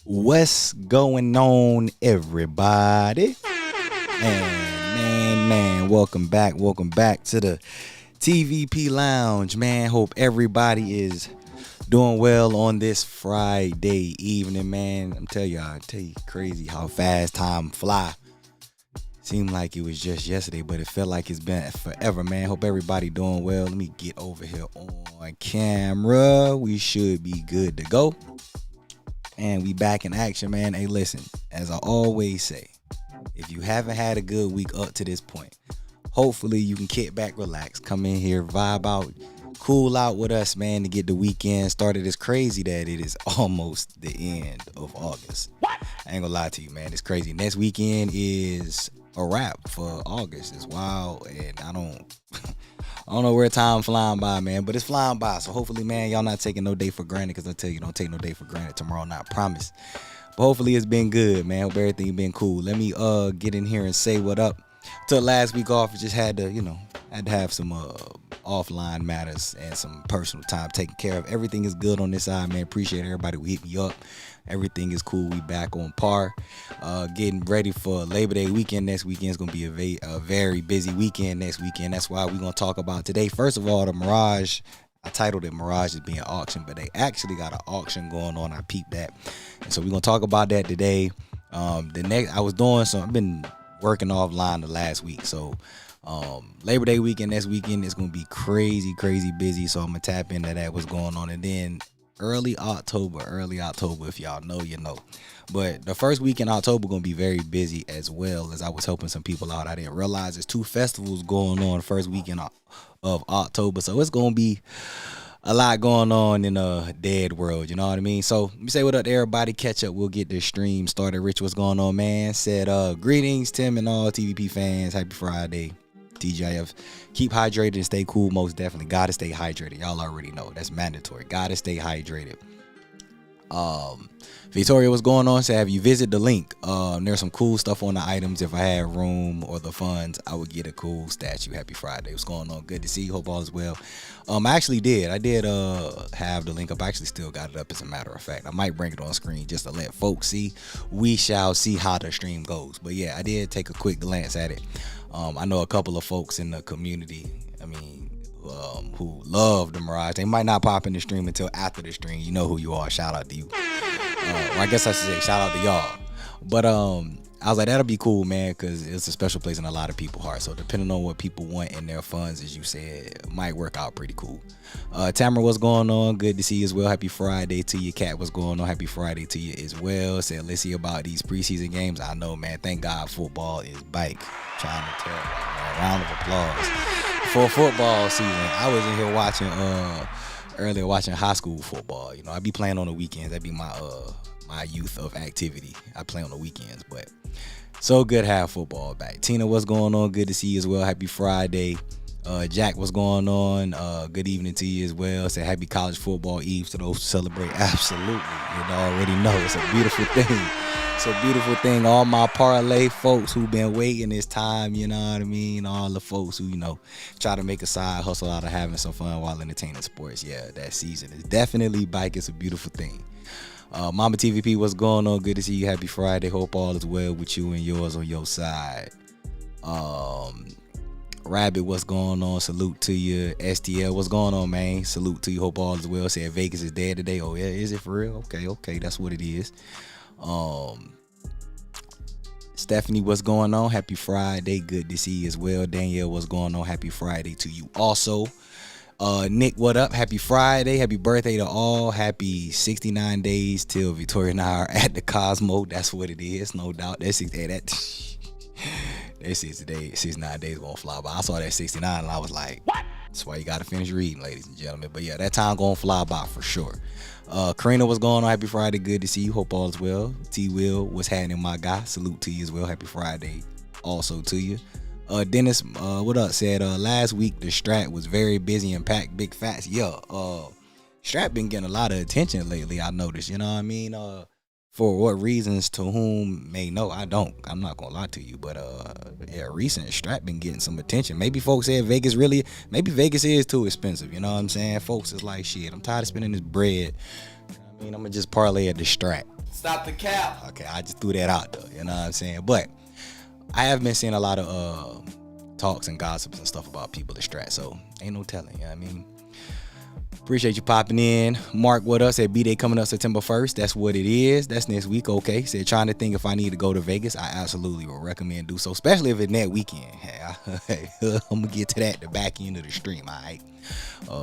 What's going on, everybody? Man, welcome back to the TVP Lounge, man. Hope everybody is doing well on this Friday evening, man. I tell you crazy how fast time fly. Seemed like it was just yesterday, but it felt like it's been forever, man. Hope everybody doing well. Let me get over here on camera. We should be good to go. And we back in action, man. Hey, listen, as I always say, if you haven't had a good week up to this point, hopefully you can kick back, relax, come in here, vibe out, cool out with us, man, to get the weekend started. It's crazy that it is almost the end of August. What? I ain't gonna lie to you, man. It's crazy. Next weekend is a wrap for August. It's wild, and I don't know where time flying by, man, but it's flying by. So hopefully, man, y'all not taking no day for granted, because I tell you, don't take no day for granted. Tomorrow night, promise. But hopefully it's been good, man. Hope everything been cool. Let me get in here and say what up. Took last week off. Just had to have some offline matters and some personal time taken care of. Everything is good on this side, man. Appreciate everybody who hit me up. Everything is cool. We back on par. Getting ready for Labor Day weekend. Next weekend is going to be a very busy weekend next weekend. That's why we're going to talk about today. First of all, the Mirage. I titled it Mirage is being auctioned, but they actually got an auction going on. I peeped that. And so we're going to talk about that today. I've been working offline the last week. So Labor Day weekend, next weekend is going to be crazy busy. So I'm going to tap into that, what's going on. And then early October, if y'all know, you know. But the first week in October going to be very busy, as well as I was helping some people out. I didn't realize there's 2 festivals going on first weekend of October. So it's going to be a lot going on in a dead world, you know what I mean? So let me say what up to everybody. Catch up. We'll get this stream started. Rich, what's going on, man? Said greetings, Tim, and all TVP fans. Happy Friday. TGIF, keep hydrated and stay cool. Most definitely gotta stay hydrated. Y'all already know that's mandatory. Gotta stay hydrated. Victoria, what's going on? So have you visit the link? There's some cool stuff on the items. If I had room or the funds, I would get a cool statue. Happy Friday. What's going on? Good to see you. Hope all is well. I did have the link up. I actually still got it up, as a matter of fact. I might bring it on screen just to let folks see. We shall see how the stream goes. But yeah, I did take a quick glance at it. I know a couple of folks in the community, who love the Mirage. They might not pop in the stream until after the stream. You know who you are. Shout out to you. Or I guess I should say shout out to y'all. But I was like, that'll be cool, man, because it's a special place in a lot of people's hearts. So depending on what people want in their funds, as you said, it might work out pretty cool. Tamara, what's going on? Good to see you as well. Happy Friday to you. Kat, what's going on? Happy Friday to you as well. Said, let's see about these preseason games. I know, man. Thank God football is back. Trying to tell you, man. Round of applause for football season. I was in here watching high school football. You know, I be playing on the weekends. That'd be my youth of activity. I play on the weekends, but so good to have football back. Tina, what's going on? Good to see you as well. Happy Friday. Jack, what's going on? Good evening to you as well. Say happy college football eve to those who celebrate. Absolutely. You already know it's a beautiful thing. It's a beautiful thing. All my parlay folks who've been waiting this time, you know what I mean? All the folks who, try to make a side hustle out of having some fun while entertaining sports. Yeah, that season is definitely back. It's a beautiful thing. Mama TVP, what's going on? Good to see you. Happy Friday. Hope all is well with you and yours on your side. Rabbit, what's going on? Salute to you. STL, what's going on, man? Salute to you. Hope all is well. Said Vegas is dead today. Oh, yeah, is it for real? Okay, that's what it is. Stephanie, what's going on? Happy Friday. Good to see you as well. Danielle, what's going on? Happy Friday to you also. Nick, what up? Happy Friday. Happy birthday to all. Happy 69 days till Victoria and I are at the Cosmo. That's what it is, no doubt. That 69 days gonna fly by. I saw that 69 and I was like, what? That's why you gotta finish reading, ladies and gentlemen. But yeah, that time gonna fly by for sure. Karina, what's going on? Happy Friday. Good to see you. Hope all is well. T-Will, what's happening, my guy? Salute to you as well. Happy Friday also to you. Dennis, what up? Said last week the Strat was very busy and packed. Big facts. Yeah, Strat been getting a lot of attention lately, I noticed. You know what I mean? For what reasons, to whom may know, I don't. I'm not gonna lie to you, but yeah, recent strap been getting some attention. Maybe folks said maybe Vegas is too expensive. You know what I'm saying? Folks is like, shit, I'm tired of spending this bread. I mean, I'm gonna just parlay at the strap. Stop the cap. Okay, I just threw that out though. You know what I'm saying? But I have been seeing a lot of talks and gossips and stuff about people at strat, so ain't no telling. You know what I mean? Appreciate you popping in. Mark with us at B-Day coming up September 1st. That's what it is. That's next week. Okay. Said trying to think if I need to go to Vegas. I absolutely will recommend do so, especially if it's that weekend. Hey, I'm gonna get to that at the back end of the stream. All right.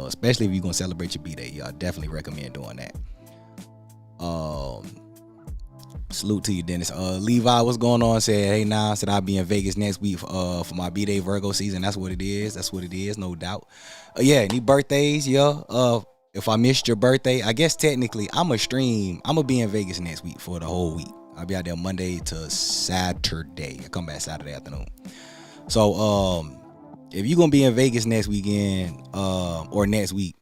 Especially if you're gonna celebrate your B-Day. I definitely recommend doing that. Salute to you, Dennis. Levi, what's going on? Said, hey, now, said I'll be in Vegas next week for my B-Day Virgo season. That's what it is. That's what it is, no doubt. Yeah, any birthdays, yeah. If I missed your birthday, I guess technically I'm gonna be in Vegas next week for the whole week. I'll be out there Monday to Saturday. I come back Saturday afternoon. So, if you're gonna be in Vegas next weekend, or next week,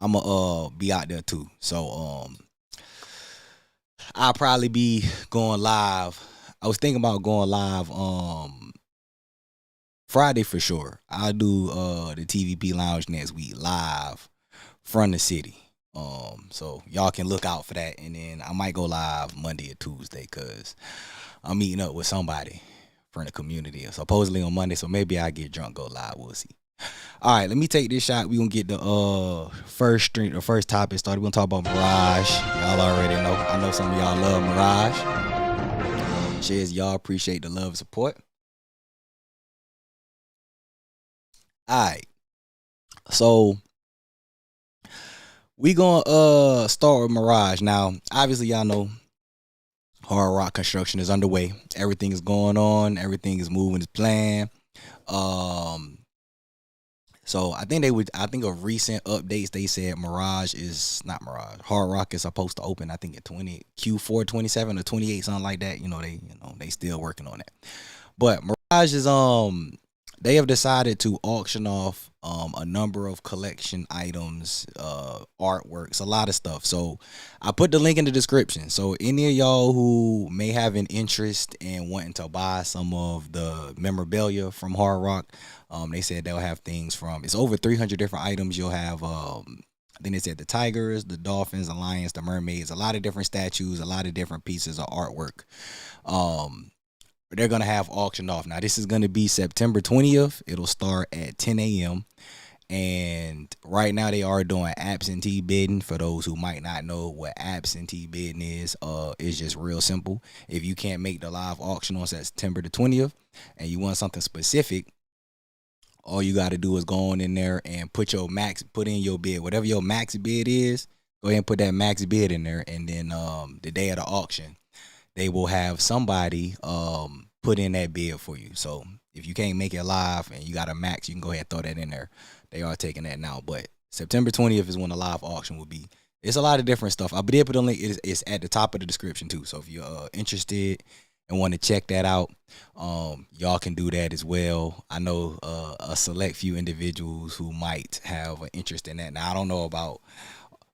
I'm gonna be out there too. So, I'll probably be going live. I was thinking about going live Friday for sure. I'll do the TVP Lounge next week live from the city. So y'all can look out for that, and then I might go live Monday or Tuesday because I'm meeting up with somebody from the community supposedly on Monday. So maybe I get drunk, go live. We'll see. All right, let me take this shot. We gonna get the first topic started. We gonna talk about Mirage. Y'all already know. I know some of y'all love Mirage. Cheers, y'all. Appreciate the love and support. All right, so we gonna start with Mirage. Now, obviously, y'all know hard rock construction is underway. Everything is going on. Everything is moving as planned. So I think of recent updates, they said Hard Rock is supposed to open, I think, at Q4 27 or 28, something like that. They still working on that. But Mirage is they have decided to auction off a number of collection items, artworks, a lot of stuff. So I put the link in the description. So any of y'all who may have an interest in wanting to buy some of the memorabilia from Hard Rock, they said they'll have things from, it's over 300 different items. You'll have I think they said the tigers, the dolphins, the lions, the mermaids, a lot of different statues, a lot of different pieces of artwork. They're going to have auctioned off. Now, this is going to be September 20th. It'll start at 10 a.m. And right now they are doing absentee bidding. For those who might not know what absentee bidding is, it's just real simple. If you can't make the live auction on September the 20th and you want something specific, all you got to do is go on in there and put in your bid. Whatever your max bid is, go ahead and put that max bid in there. And then the day of the auction, they will have somebody put in that bid for you. So if you can't make it live and you got a max, you can go ahead and throw that in there. They are taking that now. But September 20th is when the live auction will be. It's a lot of different stuff. I did put a link. It's at the top of the description too. So if you're interested and want to check that out, y'all can do that as well. I know a select few individuals who might have an interest in that. Now, I don't know about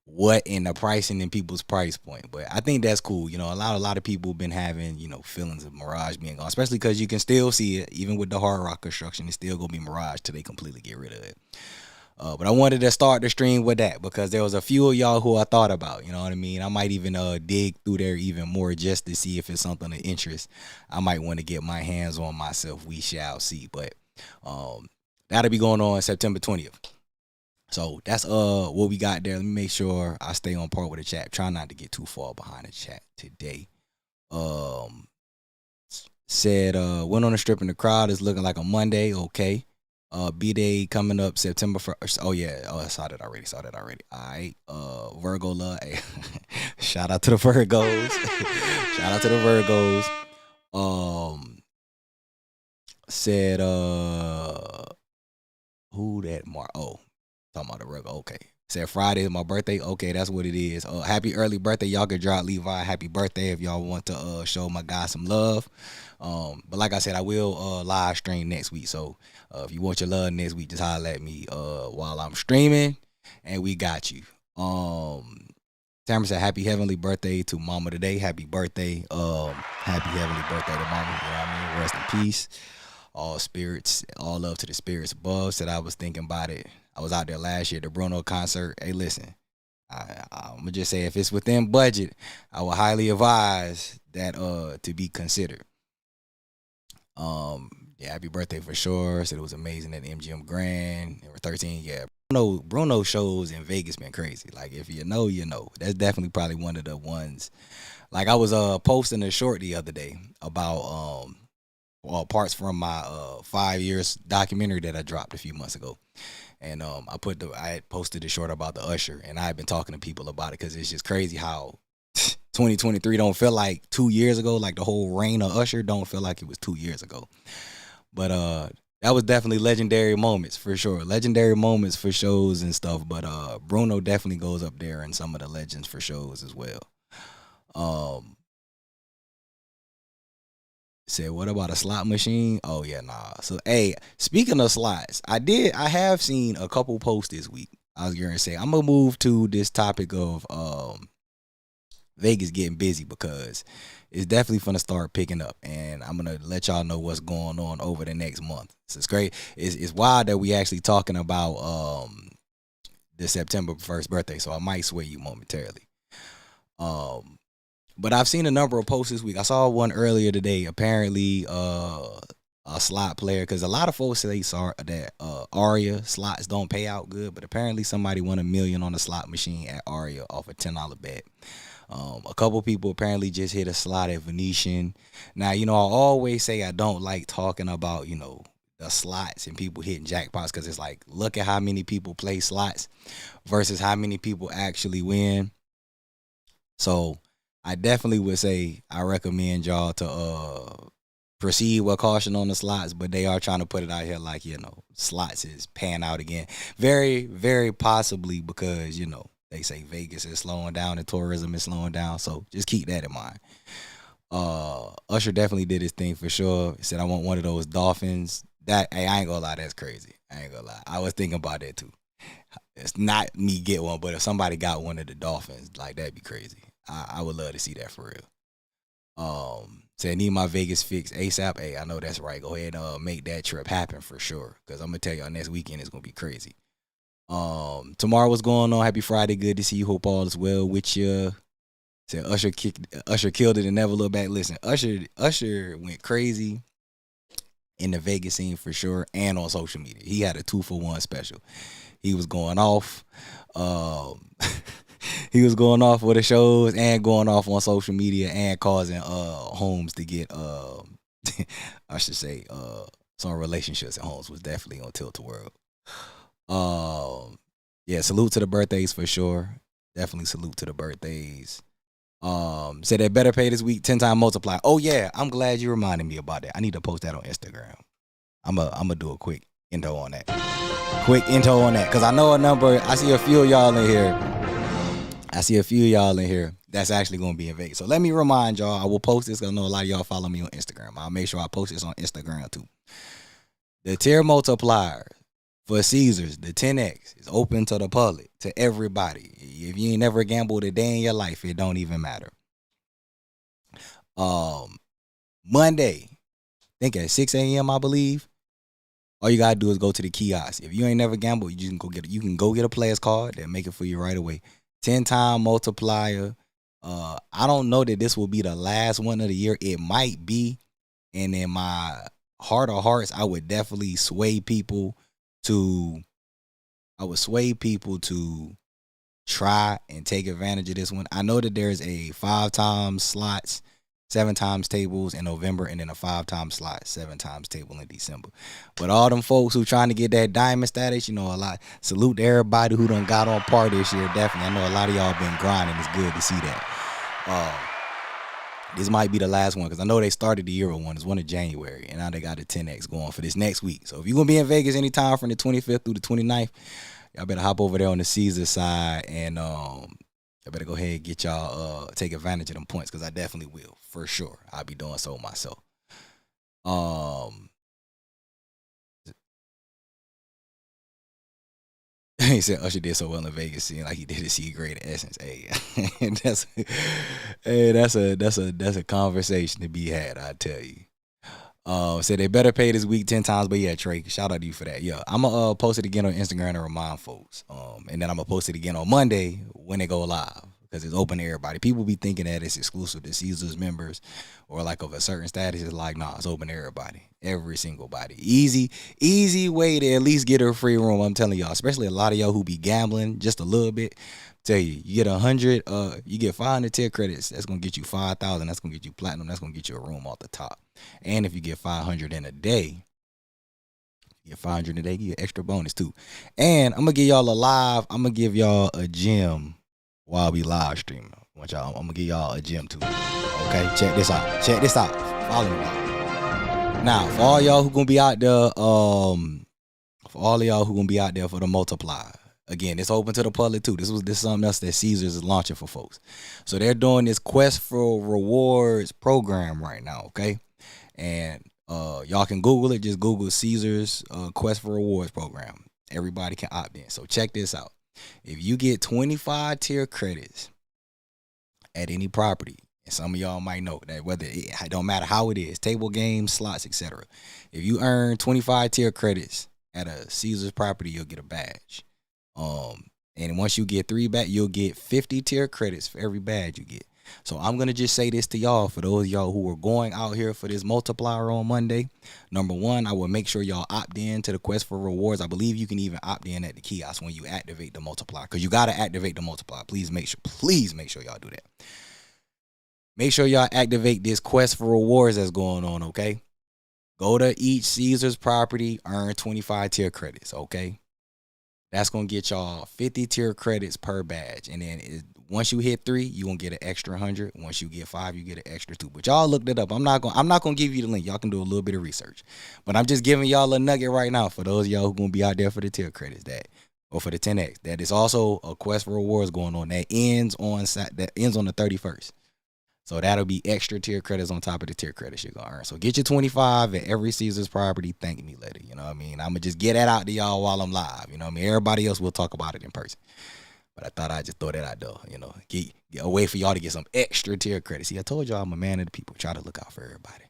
what in the pricing and people's price point, but I think that's cool. A lot of people have been having, feelings of Mirage being gone, especially because you can still see it, even with the Hard Rock construction, it's still gonna be Mirage till they completely get rid of it. But I wanted to start the stream with that because there was a few of y'all who I thought about, you know what I mean? I might even dig through there even more just to see if it's something of interest I might want to get my hands on myself. We shall see. But that'll be going on September 20th. So that's what we got there. Let me make sure I stay on par with the chat. Try not to get too far behind the chat today. Said went on a strip in the crowd. Is looking like a Monday. Okay. B-Day coming up September 1st. Oh yeah. Oh, I saw that already. All right. Virgo love. Hey. Shout out to the Virgos. Shout out to the Virgos. Said who that Mark? Oh. Talking about the Virgo. Okay. Said Friday is my birthday. Okay, that's what it is. Happy early birthday. Y'all can drop Levi happy birthday if y'all want to show my guy some love. But like I said, I will live stream next week. So if you want your love next week, just holler at me while I'm streaming, and we got you. Tamara said, "Happy heavenly birthday to Mama today. Happy birthday. Happy heavenly birthday to Mama. You know what I mean? Rest in peace. All spirits, all love to the spirits above." Said I was thinking about it. I was out there last year, the Bruno concert. Hey, listen, I'm gonna just say if it's within budget, I would highly advise that to be considered. Yeah, happy birthday for sure. Said it was amazing at the MGM Grand. They were 13. Yeah, Bruno shows in Vegas been crazy. Like if you know, you know. That's definitely probably one of the ones. Like I was posting a short the other day about parts from my 5 years documentary that I dropped a few months ago. And I had posted a short about the Usher, and I had been talking to people about it because it's just crazy how 2023 don't feel like 2 years ago. Like the whole reign of Usher don't feel like it was 2 years ago. But that was definitely legendary moments for sure. Legendary moments for shows and stuff. But Bruno definitely goes up there in some of the legends for shows as well. Said, what about a slot machine? Oh yeah, nah. So hey, speaking of slots, I have seen a couple posts this week. I was gonna say I'm gonna move to this topic of Vegas getting busy because it's definitely gonna start picking up, and I'm gonna let y'all know what's going on over the next month. So it's great. It's wild that we actually talking about the September 1st birthday, so I might sway you momentarily. But I've seen a number of posts this week. I saw one earlier today. Apparently, a slot player, because a lot of folks say that Aria slots don't pay out good, but apparently somebody won $1 million on a slot machine at Aria off a $10 bet. A couple people apparently just hit a slot at Venetian. Now, I always say I don't like talking about, the slots and people hitting jackpots, because it's like, look at how many people play slots versus how many people actually win. So I definitely would say I recommend y'all to proceed with caution on the slots, but they are trying to put it out here like, slots is pan out again. Very, very possibly because, they say Vegas is slowing down and tourism is slowing down. So just keep that in mind. Usher definitely did his thing for sure. He said, I want one of those dolphins. I ain't gonna lie, that's crazy. I ain't gonna lie. I was thinking about that too. It's not me get one, but if somebody got one of the dolphins, like that'd be crazy. I would love to see that for real. Say need my Vegas fix ASAP. Hey, I know that's right. Go ahead and make that trip happen for sure. Cause I'm gonna tell y'all next weekend is gonna be crazy. Tomorrow what's going on? Happy Friday. Good to see you. Hope all is well with you. Said Usher killed it and never looked back. Listen, Usher went crazy in the Vegas scene for sure, and on social media. He had a 2-for-1 special. He was going off. He was going off with the shows and going off on social media and causing homes to get I should say some relationships at homes was definitely on tilt the world. Yeah, salute to the birthdays for sure. Definitely salute to the birthdays. Said they better pay this week 10 times multiply. Oh yeah, I'm glad you reminded me about that. I need to post that on Instagram. I'm gonna do a quick intro on that. Because I know a number. I see a few of y'all in here. That's actually going to be in Vegas. So let me remind y'all, I will post this because I know a lot of y'all follow me on Instagram. I'll make sure I post this on Instagram too. The tier multiplier for Caesars, the 10X, is open to the public, to everybody. If you ain't never gambled a day in your life, it don't even matter. Monday, I think at 6 a.m., I believe. All you gotta do is go to the kiosk. If you ain't never gambled, you can go get a player's card. They'll make it for you right away. 10-time multiplier. I don't know that this will be the last one of the year. It might be. And in my heart of hearts, I would definitely sway people to try and take advantage of this one. I know that there's a 5-time slots, 7 times tables in November, and then a 5-time slot, 7 times table in December. But all them folks who trying to get that diamond status, a lot. Salute to everybody who done got on par this year. Definitely, I know a lot of y'all been grinding. It's good to see that. This might be the last one because I know they started the year with one. It's one in January, and now they got a 10X going for this next week. So if you're gonna be in Vegas anytime from the 25th through the 29th, y'all better hop over there on the Caesar side and I better go ahead and get y'all take advantage of them points because I definitely will for sure. I'll be doing so myself. He said Usher did so well in Vegas, seeing like he did a C grade Essence. Hey, that's that's a conversation to be had. I tell you. Said they better pay this week 10 times, but yeah, Trey, shout out to you for that. Yeah, I'm gonna post it again on Instagram to remind folks. And then I'm gonna post it again on Monday when they go live because it's open to everybody. People be thinking that it's exclusive to Caesars members or like of a certain status. It's like, nah, it's open to everybody, every single body. Easy way to at least get a free room. I'm telling y'all, especially a lot of y'all who be gambling just a little bit. Tell you, you get 100, you get 500 tier credits. That's gonna get you 5,000. That's gonna get you platinum. That's gonna get you a room off the top. And if you get 500 in a day, you get 500 a day, you get extra bonus too. And I'm gonna give y'all a live. I'm gonna give y'all a gem while we live streaming. I'm gonna give y'all a gem too. Okay, check this out. Check this out. Follow me now. For all y'all who gonna be out there, for all of y'all who gonna be out there for the multiplier. Again, it's open to the public too. This is something else that Caesars is launching for folks. So they're doing this Quest for Rewards program right now, okay? And y'all can Google it. Just Google Caesars Quest for Rewards program. Everybody can opt in. So check this out. If you get 25 tier credits at any property, and some of y'all might know that whether it don't matter how it is, table games, slots, etc. If you earn 25 tier credits at a Caesars property, you'll get a badge. And once you get 3 back, you'll get 50 tier credits for every badge you get. So I'm gonna just say this to y'all, for those of y'all who are going out here for this multiplier on Monday. Number one, I will make sure y'all opt in to the Quest for Rewards. I believe you can even opt in at the kiosk when you activate the multiplier, because you gotta activate the multiplier. Please make sure y'all do that. Make sure y'all activate this Quest for Rewards that's going on. Okay, go to each Caesars property, earn 25 tier credits. Okay. That's going to get y'all 50 tier credits per badge. And then once you hit 3, you're going to get an extra 100. Once you get 5, you get an extra 2. But y'all looked it up. I'm not going to give you the link. Y'all can do a little bit of research. But I'm just giving y'all a nugget right now for those of y'all who going to be out there for the tier credits or for the 10X. That is also a Quest for Rewards going on that ends on the 31st. So that'll be extra tier credits on top of the tier credits you're going to earn. So get your 25 at every Caesars property. Thank me later. You know what I mean? I'm going to just get that out to y'all while I'm live. You know what I mean? Everybody else will talk about it in person. But I thought I'd just throw that out there. You know, get a way for y'all to get some extra tier credits. See, I told y'all I'm a man of the people. Try to look out for everybody.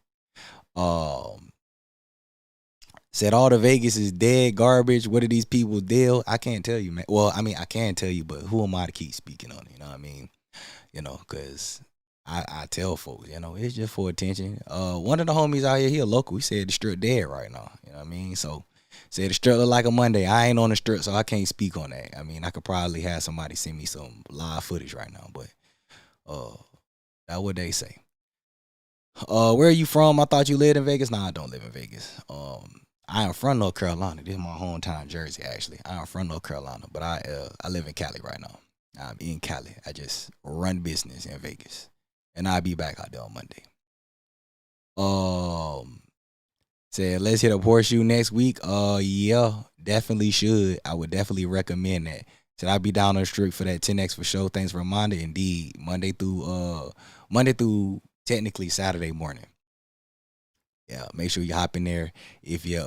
Said all the Vegas is dead garbage. What are these people deal? I can't tell you, man. Well, I mean, I can tell you, but who am I to keep speaking on it? You know what I mean? You know, because I tell folks, you know, it's just for attention. One of the homies out here, he a local. He said the strip dead right now. You know what I mean? So said the strip look like a Monday. I ain't on the strip, so I can't speak on that. I mean, I could probably have somebody send me some live footage right now, but that's what they say. Where are you from? I thought you lived in Vegas. Nah, I don't live in Vegas. I am from North Carolina. This is my hometown, Jersey, actually. I am from North Carolina, but I live in Cali right now. I'm in Cali. I just run business in Vegas. And I'll be back out there on Monday. Said, let's hit up Horseshoe next week. Yeah, definitely should. I would definitely recommend that. Said I'll be down on the street for that 10X for sure. Thanks for reminding. Indeed, Monday through technically Saturday morning. Yeah, make sure you hop in there if you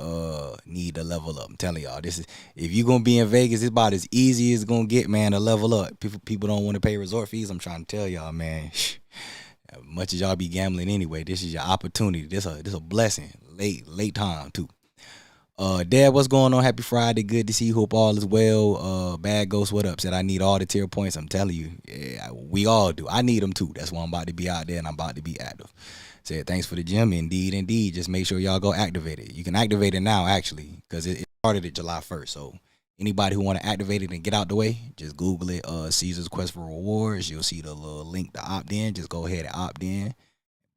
need to level up. I'm telling y'all, this is, if you're gonna be in Vegas, it's about as easy as it's gonna get, man, to level up. People don't want to pay resort fees. I'm trying to tell y'all, man. As much as y'all be gambling anyway, this is your opportunity. This a blessing. Late time too. Dad, what's going on? Happy Friday. Good to see you. Hope all is well. Bad Ghost, what up? Said I need all the tier points. I'm telling you, yeah, we all do. I need them too. That's why I'm about to be out there and I'm about to be active. Said thanks for the gym. Indeed. Just make sure y'all go activate it. You can activate it now actually, because it started at July 1st. So anybody who want to activate it and get out the way, just Google it. Caesar's Quest for Rewards. You'll see the little link to opt in. Just go ahead and opt in.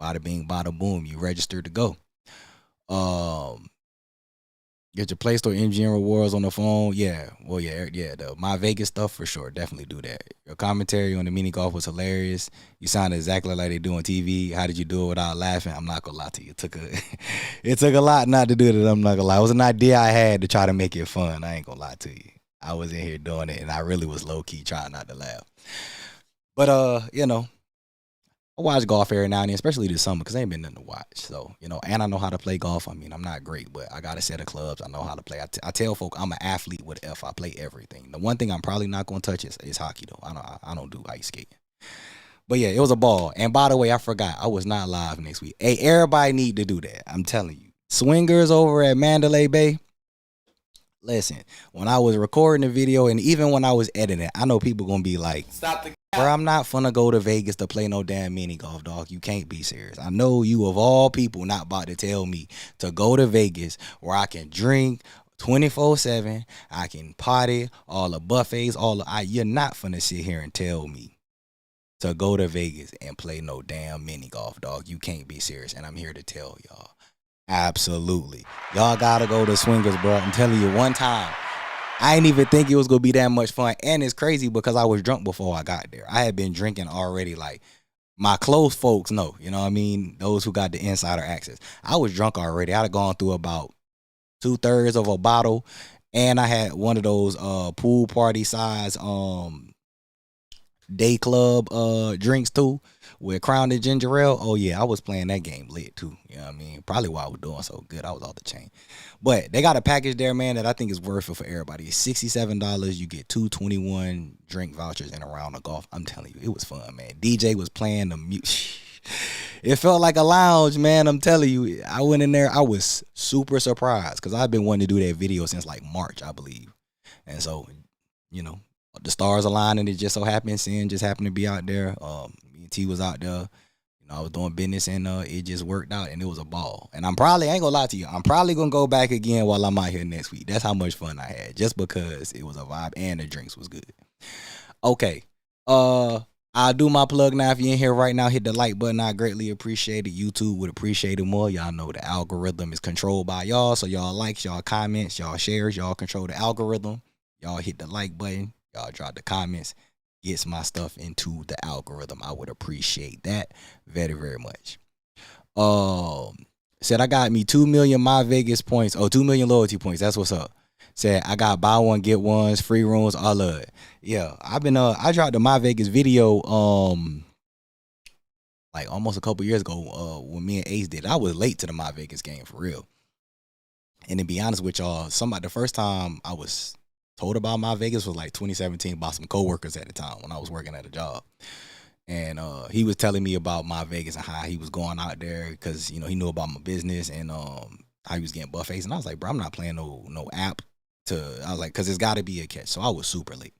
Bada bing, bada boom. You registered to go. Get your Play Store MGM rewards on the phone. Yeah. Well, yeah. The My Vegas stuff for sure. Definitely do that. Your commentary on the mini golf was hilarious. You sounded exactly like they do on TV. How did you do it without laughing? I'm not gonna lie to you. It took a lot not to do it. I'm not gonna lie. It was an idea I had to try to make it fun. I ain't gonna lie to you. I was in here doing it, and I really was low key trying not to laugh. But I I watch golf every now and then, especially this summer, because ain't been nothing to watch. So, and I know how to play golf. I mean, I'm not great, but I got a set of clubs. I know how to play. I tell folk I'm an athlete with an F. I play everything. The one thing I'm probably not going to touch is hockey, though. I don't do ice skating. But yeah, it was a ball. And by the way, I forgot, I was not live next week. Hey, everybody need to do that. I'm telling you. Swingers over at Mandalay Bay. Listen, when I was recording the video and even when I was editing, I know people going to be like, stop the bro, I'm not finna go to Vegas to play no damn mini golf, dog. You can't be serious. I know you of all people not about to tell me to go to Vegas where I can drink 24/7, I can party, all the buffets, you're not finna sit here and tell me to go to Vegas and play no damn mini golf, dog. You can't be serious. And I'm here to tell y'all, absolutely. Y'all gotta go to Swingers, bro. I'm telling you, one time, I didn't even think it was gonna be that much fun. And it's crazy because I was drunk before I got there. I had been drinking already. Like, my close folks know, you know what I mean? Those who got the insider access. I was drunk already. I'd have gone through about 2/3 of a bottle. And I had one of those pool party size day club drinks too with Crown and Ginger Ale. Oh yeah, I was playing that game lit too. You know what I mean? Probably why I was doing so good. I was off the chain. But they got a package there, man, that I think is worth it for everybody. It's $67. You get 221 drink vouchers and a round of golf. I'm telling you, it was fun, man. DJ was playing the music. It felt like a lounge, man. I'm telling you. I went in there. I was super surprised because I've been wanting to do that video since like March, I believe. And so, the stars aligned and it just so happened. Sin just happened to be out there. Me and T was out there. I was doing business and it just worked out and it was a ball. And I ain't gonna lie to you, I'm probably gonna go back again while I'm out here next week. That's how much fun I had, just because it was a vibe and the drinks was good. Okay. I'll do my plug now. If you're in here right now, hit the like button. I greatly appreciate it. YouTube would appreciate it more. Y'all know the algorithm is controlled by y'all. So y'all likes, y'all comments, y'all shares, y'all control the algorithm. Y'all hit the like button. Y'all drop the comments. Gets my stuff into the algorithm. I would appreciate that very, very much. Said I got me 2 million My Vegas points. 2 million loyalty points. That's what's up. Said I got buy one get ones, free rooms, all of it. Yeah, I've been I dropped the My Vegas video like almost a couple years ago when me and Ace did. I was late to the My Vegas game for real. And to be honest with y'all, the first time I was told about My Vegas was like 2017 by some coworkers at the time when I was working at a job. And he was telling me about My Vegas and how he was going out there because, he knew about my business and how he was getting buffets. And I was like, bro, I'm not playing no app I was like, because it's got to be a catch. So I was super late.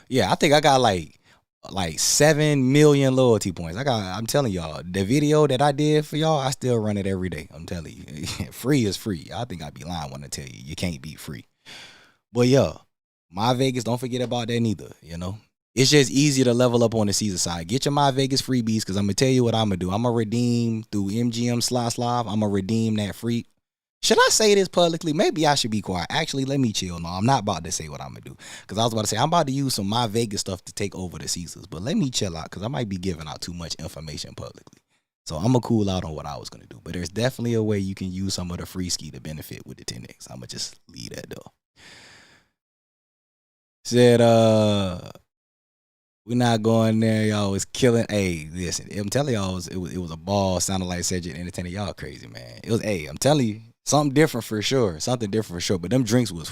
Yeah, I think I got like 7 million loyalty points. I'm telling y'all, the video that I did for y'all, I still run it every day. I'm telling you, free is free. I think I'd be lying when I tell you can't beat free. But yeah, My Vegas, don't forget about that neither, It's just easier to level up on the Caesar side. Get your My Vegas freebies because I'm going to tell you what I'm going to do. I'm going to redeem through MGM/Live. I'm going to redeem that free. Should I say this publicly? Maybe I should be quiet. Actually, let me chill. No, I'm not about to say what I'm going to do because I was about to say I'm about to use some My Vegas stuff to take over the Caesars. But let me chill out because I might be giving out too much information publicly. So I'm going to cool out on what I was going to do. But there's definitely a way you can use some of the free ski to benefit with the 10X. I'm going to just leave that though. Said, we're not going there, y'all. It's killing. Hey, listen, I'm telling y'all, it was a ball. Sounded like Cedric Entertainer. Y'all crazy, man. It was. Hey, I'm telling you, something different for sure. Something different for sure. But them drinks was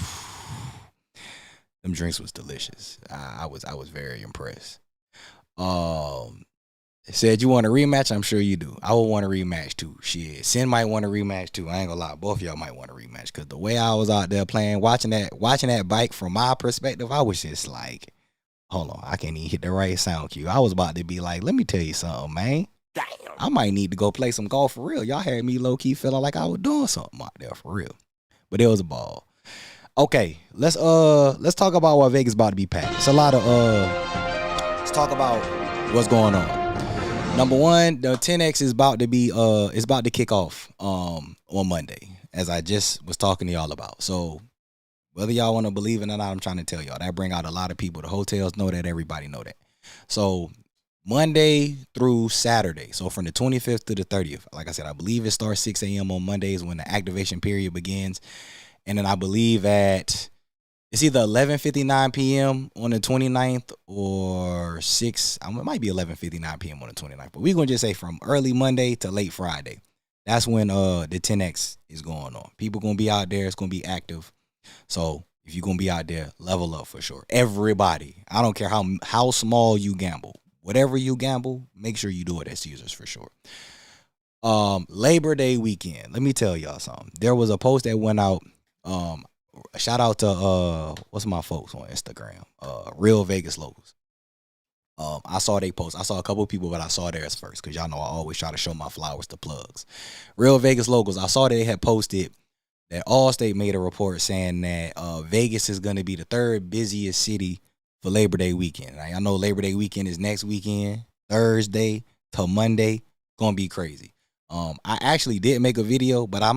delicious. I was very impressed. Said you want a rematch? I'm sure you do. I would want a rematch too. Shit, Sin might want a rematch too. I ain't gonna lie, both of y'all might want a rematch because the way I was out there playing, watching that bike from my perspective, I was just like, hold on, I can't even hit the right sound cue. I was about to be like, let me tell you something, man. Damn. I might need to go play some golf for real. Y'all had me low key feeling like I was doing something out there for real, but it was a ball. Okay, let's talk about what Vegas about to be packed. It's a lot of let's talk about what's going on. Number one, the 10X is about to kick off on Monday, as I just was talking to y'all about. So whether y'all want to believe it or not, I'm trying to tell y'all that bring out a lot of people. The hotels know that, everybody know that. So Monday through Saturday, so from the 25th to the 30th, like I said, I believe it starts 6 a.m. on Mondays when the activation period begins, and then I believe it It's either 11:59 p.m. on the 29th or 6. It might be 11:59 p.m. on the 29th, but we're gonna just say from early Monday to late Friday. That's when the 10x is going on. People gonna be out there. It's gonna be active. So if you're gonna be out there, level up for sure. Everybody. I don't care how small you gamble. Whatever you gamble, make sure you do it at Caesars for sure. Labor Day weekend. Let me tell y'all something. There was a post that went out. Shout out to what's my folks on Instagram? Real Vegas Locals. I saw they post. I saw a couple of people, but I saw theirs first because y'all know I always try to show my flowers to plugs. Real Vegas Locals. I saw they had posted that Allstate made a report saying that Vegas is going to be the third busiest city for Labor Day weekend. I know Labor Day weekend is next weekend, Thursday to Monday. Gonna be crazy. I actually did make a video, but I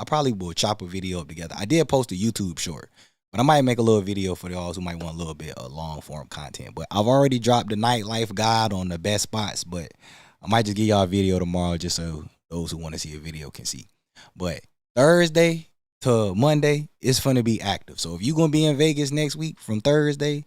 probably will chop a video up together. I did post a YouTube short, but I might make a little video for y'all who might want a little bit of long form content. But I've already dropped the nightlife guide on the best spots, but I might just give y'all a video tomorrow just so those who want to see a video can see. But Thursday to Monday, it's gonna be active. So if you're gonna be in Vegas next week from Thursday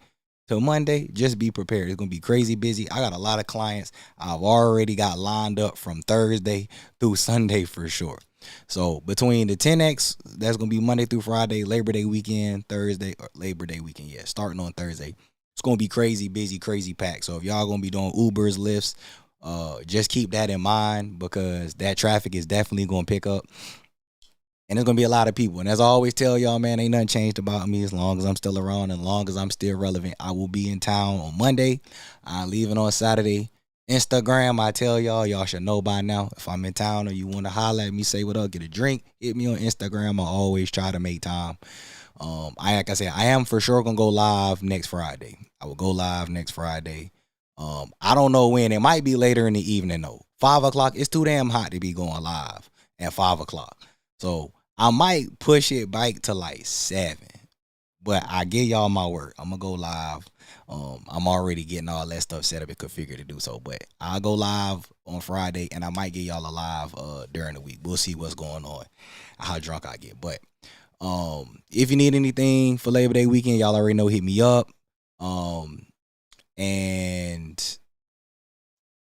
to Monday, just be prepared. It's gonna be crazy busy. I got a lot of clients I've already got lined up from Thursday through Sunday for sure. So between the 10X, that's gonna be Monday through Friday, Labor Day weekend, Thursday, or Labor Day weekend, yeah, starting on Thursday. It's gonna be crazy busy, crazy packed. So if y'all gonna be doing Ubers, Lyfts, just keep that in mind because that traffic is definitely gonna pick up. And there's going to be a lot of people. And as I always tell y'all, man, ain't nothing changed about me as long as I'm still around and as long as I'm still relevant. I will be in town on Monday. I'm leaving on Saturday. Instagram, I tell y'all should know by now. If I'm in town or you want to holler at me, say what up, get a drink, hit me on Instagram. I always try to make time. Like I said, I am for sure going to go live next Friday. I will go live next Friday. I don't know when. It might be later in the evening, though. 5 o'clock, it's too damn hot to be going live at 5 o'clock. So I might push it back to like 7, but I give y'all my word. I'm gonna go live. I'm already getting all that stuff set up and configured to do so, but I'll go live on Friday, and I might get y'all a live during the week. We'll see what's going on, how drunk I get. But if you need anything for Labor Day weekend, y'all already know. Hit me up. And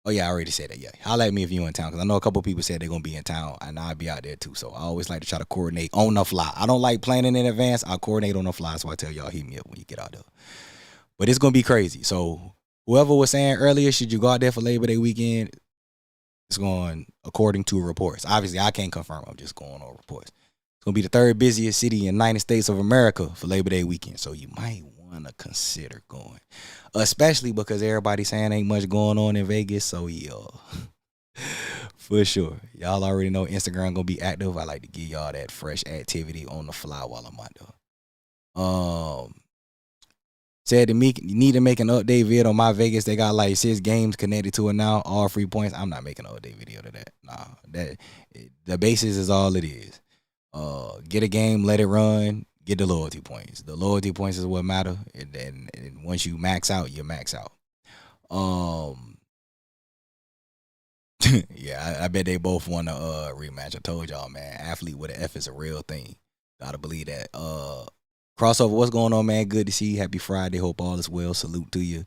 oh, yeah, I already said that, yeah. Holla at me if you're in town, because I know a couple people said they're going to be in town, and I'll be out there, too. So I always like to try to coordinate on the fly. I don't like planning in advance. I coordinate on the fly, so I tell y'all, hit me up when you get out there. But it's going to be crazy. So whoever was saying earlier, should you go out there for Labor Day weekend, it's going according to reports. Obviously, I can't confirm. I'm just going on reports. It's going to be the third busiest city in the United States of America for Labor Day weekend, so you might want to consider going. Especially because everybody's saying ain't much going on in Vegas. So, yeah, for sure. Y'all already know Instagram going to be active. I like to give y'all that fresh activity on the fly while I'm out there. Said to me, you need to make an update video on my Vegas. They got like 6 games connected to it now, all free points. I'm not making an update video to that. Nah, the basis is all it is. Get a game, let it run. Get the loyalty points. The loyalty points is what matter. And once you max out, you max out. Yeah, I bet they both want a rematch. I told y'all, man, athlete with an F is a real thing. Gotta believe that. Crossover, what's going on, man? Good to see you. Happy Friday. Hope all is well. Salute to you.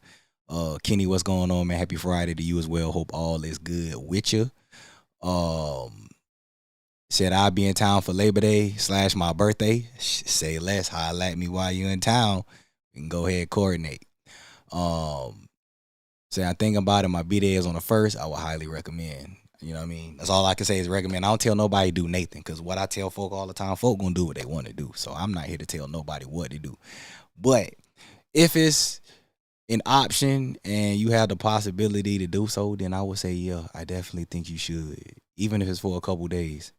Kenny, what's going on, man? Happy Friday to you as well. Hope all is good with you. Said I'll be in town for Labor Day / my birthday. Say less. Holla at me while you're in town. We can go ahead and coordinate. Say I'm thinking about it. My B-Day is on the 1st. I would highly recommend. You know what I mean? That's all I can say is recommend. I don't tell nobody do Nathan, because what I tell folk all the time, folk gonna do what they want to do. So I'm not here to tell nobody what to do. But if it's an option and you have the possibility to do so, then I would say, yeah, I definitely think you should. Even if it's for a couple days.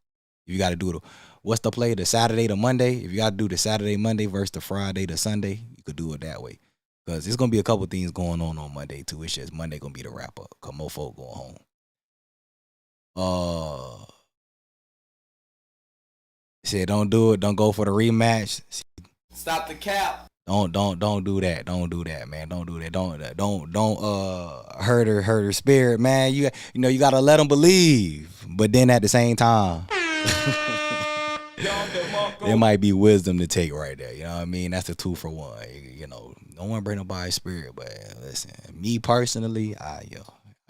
If you got to do what's the play? The Saturday to Monday? If you got to do the Saturday, Monday versus the Friday to Sunday, you could do it that way. Because there's going to be a couple things going on Monday, too. It's just Monday going to be the wrap-up because more folk going home. Said don't do it. Don't go for the rematch. Stop the cap. Don't do that. Don't do that, man. Don't do that. Don't hurt her spirit, man. You know you gotta let them believe, but then at the same time, There might be wisdom to take right there. You know what I mean? That's a 2-for-1. Don't want to bring nobody's spirit, but listen, me personally, I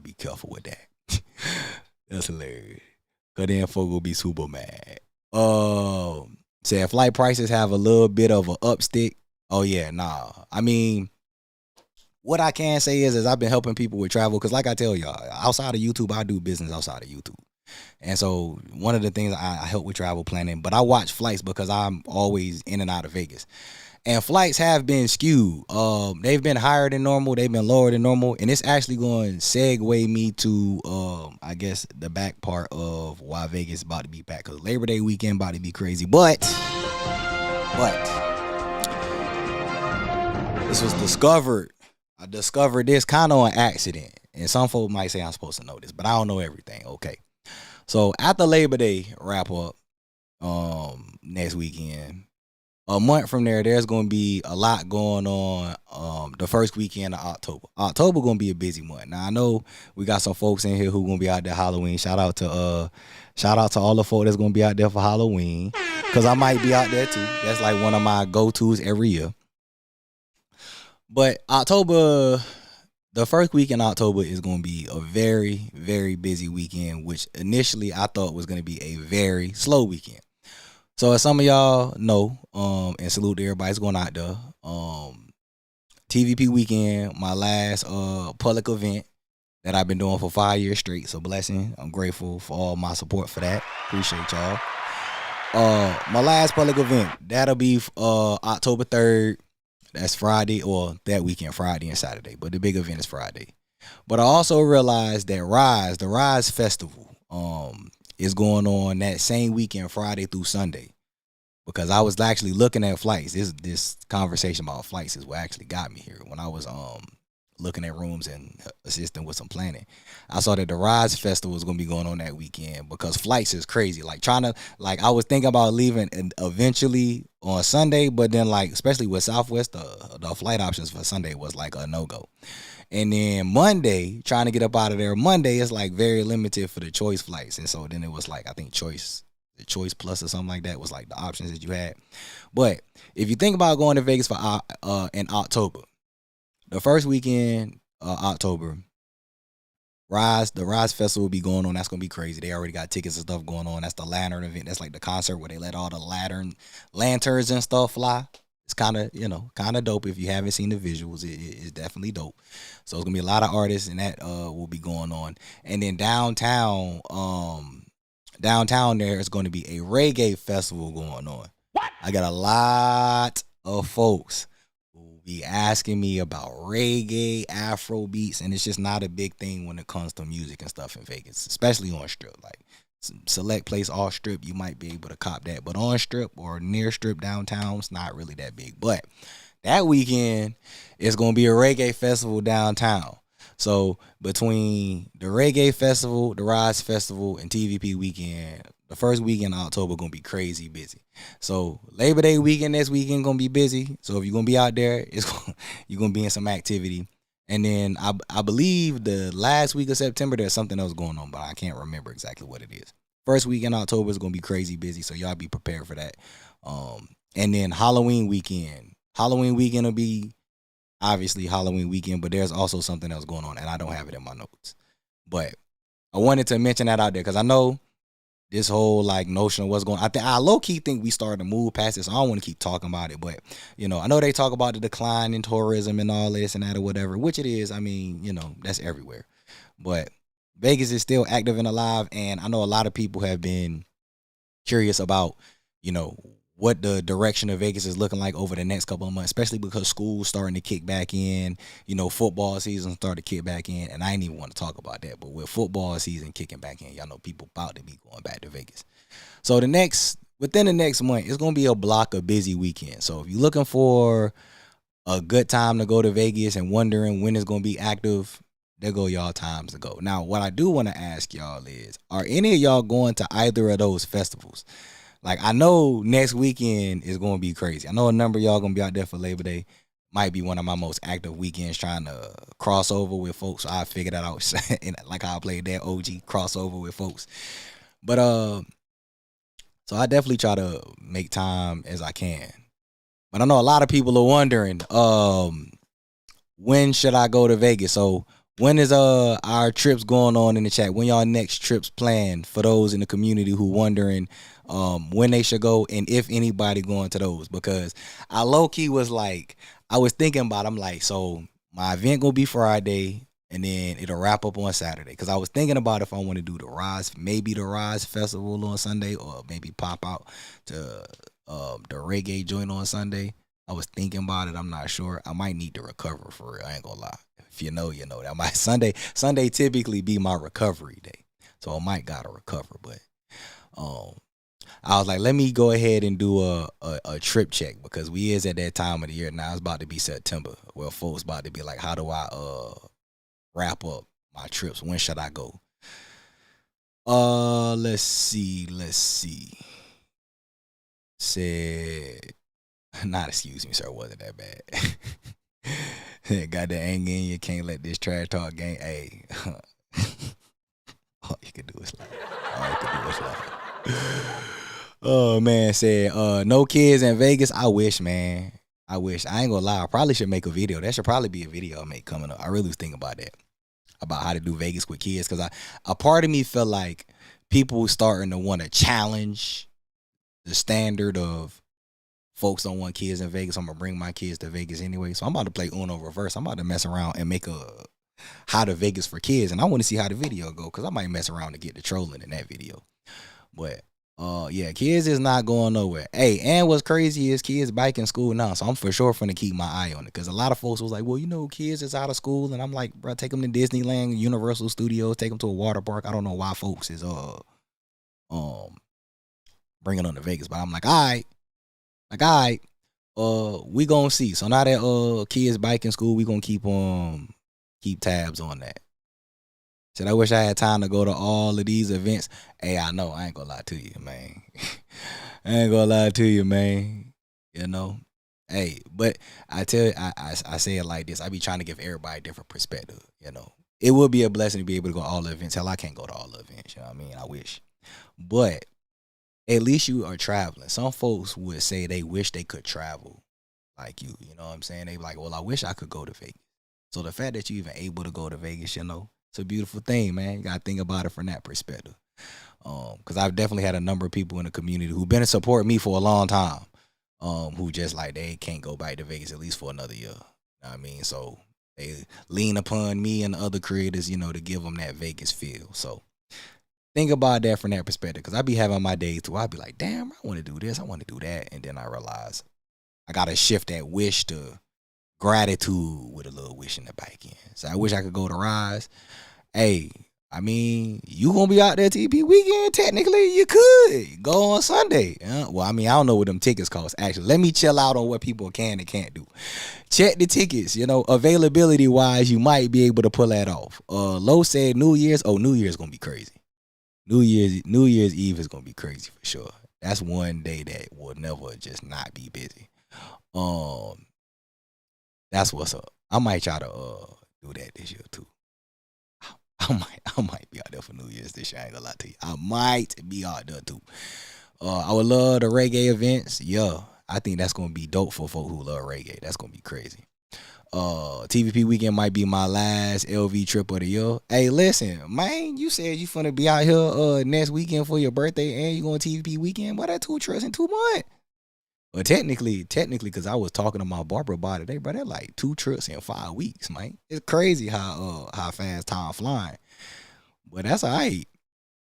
be careful with that. That's hilarious. Cause then folk will be super mad. Say flight prices have a little bit of an upstick. Oh yeah, nah. I mean, what I can say is I've been helping people with travel because, like I tell y'all, outside of YouTube, I do business outside of YouTube. And so one of the things I help with travel planning, but I watch flights because I'm always in and out of Vegas. And flights have been skewed. They've been higher than normal. They've been lower than normal. And it's actually going to segue me to, I guess, the back part of why Vegas is about to be back. Because Labor Day weekend about to be crazy. But, this was discovered. I discovered this kind of on accident. And some folks might say I'm supposed to know this, but I don't know everything. Okay. So after Labor Day wrap up next weekend, a month from there's going to be a lot going on the first weekend of October. October going to be a busy month. Now, I know we got some folks in here who going to be out there Halloween. Shout out to all the folks that's going to be out there for Halloween because I might be out there too. That's like one of my go-tos every year. But October, the first week in October is going to be a very, very busy weekend, which initially I thought was going to be a very slow weekend. So as some of y'all know, and salute to everybody that's going out there, TVP weekend, my last public event that I've been doing for 5 years straight. So blessing. I'm grateful for all my support for that. Appreciate y'all. My last public event, that'll be October 3rd. That's Friday, or that weekend, Friday and Saturday. But the big event is Friday. But I also realized that the Rise Festival, is going on that same weekend, Friday through Sunday. Because I was actually looking at flights. This conversation about flights is what actually got me here. When I was looking at rooms and assisting with some planning, I saw that the Rise Festival was gonna be going on that weekend because flights is crazy. I was thinking about leaving and eventually on Sunday, but then especially with Southwest, the flight options for Sunday was like a no-go. And then Monday, trying to get up out of there, Monday is very limited for the choice flights. And so then it was I think the choice plus or something like that was the options that you had. But if you think about going to Vegas for in October, the first weekend, October, the Rise Festival will be going on. That's going to be crazy. They already got tickets and stuff going on. That's the lantern event. That's the concert where they let all the lanterns and stuff fly. It's kind of dope. If you haven't seen the visuals, it's definitely dope. So it's going to be a lot of artists, and that will be going on. And then downtown there is going to be a reggae festival going on. What? I got a lot of folks be asking me about reggae, Afro beats, and it's just not a big thing when it comes to music and stuff in Vegas, especially on Strip. Select place off Strip, you might be able to cop that, but on Strip or near Strip downtown, it's not really that big. But that weekend, it's going to be a reggae festival downtown. So between the reggae festival, the Rise Festival, and TVP weekend, the first weekend in October going to be crazy busy. So Labor Day weekend next weekend going to be busy. So if you're going to be out there, you're going to be in some activity. And then I believe the last week of September, there's something else going on, but I can't remember exactly what it is. First week in October is going to be crazy busy, so y'all be prepared for that. And then Halloween weekend. Halloween weekend will be obviously Halloween weekend, but there's also something else going on, and I don't have it in my notes. But I wanted to mention that out there because I know this whole notion of what's going on. I low-key think we started to move past it, so I don't want to keep talking about it. But, I know they talk about the decline in tourism and all this and that or whatever, which it is. I mean, that's everywhere. But Vegas is still active and alive, and I know a lot of people have been curious about, what the direction of Vegas is looking like over the next couple of months, especially because school's starting to kick back in, football season started to kick back in, and I ain't even want to talk about that, but with football season kicking back in, y'all know people about to be going back to Vegas. So within the next month, it's going to be a block of busy weekends. So if you're looking for a good time to go to Vegas and wondering when it's going to be active, there go y'all times to go. Now, what I do want to ask y'all is, are any of y'all going to either of those festivals? I know next weekend is going to be crazy. I know a number of y'all going to be out there for Labor Day. Might be one of my most active weekends trying to cross over with folks. So I figured that out. How I played that OG crossover with folks. But So I definitely try to make time as I can. But I know a lot of people are wondering, when should I go to Vegas? So when is our trips going on in the chat? When y'all next trips planned for those in the community who wondering when they should go and if anybody going to those? Because I low key was like, I was thinking about, I'm like, so my event gonna be Friday and then it'll wrap up on Saturday. Cause I was thinking about if I want to do maybe the Rise Festival on Sunday, or maybe pop out to the reggae joint on Sunday. I was thinking about it. I'm not sure. I might need to recover for real. I ain't gonna lie. If you know, you know that. My Sunday typically be my recovery day, so I might gotta recover. But I was like, let me go ahead and do a trip check, because we is at that time of the year now. It's about to be September. Well, folks about to be like, how do I wrap up my trips? When should I go? Let's see. Said, not excuse me, sir. It wasn't that bad. Got the anger in you. Can't let this trash talk game. Hey, all you can do is laugh. Oh man, said no kids in Vegas. I wish, man. I wish. I ain't gonna lie. I probably should make a video. That should probably be a video I make coming up. I really was thinking about that, about how to do Vegas with kids, because a part of me feel like people starting to want to challenge the standard of folks don't want kids in Vegas. I'm gonna bring my kids to Vegas anyway. So I'm about to play Uno reverse. I'm about to mess around and make a how to Vegas for kids, and I want to see how the video go, because I might mess around to get the trolling in that video. But yeah, kids is not going nowhere. Hey, and what's crazy is kids back in school now, so I'm for sure finna keep my eye on it, because a lot of folks was like, well, you know, kids is out of school, and I'm like, bro, take them to Disneyland, Universal Studios, take them to a water park. I don't know why folks is bringing them to Vegas, but I'm like, all right, we gonna see. So now that kids back in school, we gonna keep tabs on that. Said, I wish I had time to go to all of these events. Hey, I know, I ain't gonna lie to you, man. You know, hey, but I tell you, I say it like this. I be trying to give everybody a different perspective. You know, it would be a blessing to be able to go to all the events. Hell, I can't go to all the events. You know what I mean? I wish, but at least you are traveling. Some folks would say they wish they could travel like you. You know what I'm saying? They be like, well, I wish I could go to Vegas. So the fact that you even able to go to Vegas, you know, it's a beautiful thing, man. You gotta think about it from that perspective. Because I've definitely had a number of people in the community who've been to support me for a long time, who just like they can't go back to Vegas at least for another year. You know what I mean? So they lean upon me and the other creators, you know, to give them that Vegas feel. So think about that from that perspective, because I be having my days too. I be like, damn, I want to do this, I want to do that, and then I realize I gotta shift that wish to gratitude with a little wish in the back end. So I wish I could go to Rise. Hey, I mean, you gonna be out there TVP weekend? Technically, you could go on Sunday. Well, I mean, I don't know what them tickets cost. Actually, let me chill out on what people can and can't do. Check the tickets. You know, availability wise, you might be able to pull that off. Low said New Year's. Oh, New Year's gonna be crazy. New Year's Eve is gonna be crazy for sure. That's one day that will never just not be busy. That's what's up. I might try to do that this year too. I might be out there for New Year's this year. I ain't gonna lie to you. I might be out there too. I would love the reggae events. Yeah, I think that's gonna be dope for folk who love reggae. That's gonna be crazy. TVP weekend might be my last LV trip of the year. Hey, listen, man, you said you finna be out here next weekend for your birthday, and you going TVP weekend. Why that 2 trips in 2 months? Well, technically, because I was talking to my barber about it today, bro. That like 2 trips in 5 weeks, man. It's crazy how fast time flying. But that's all right.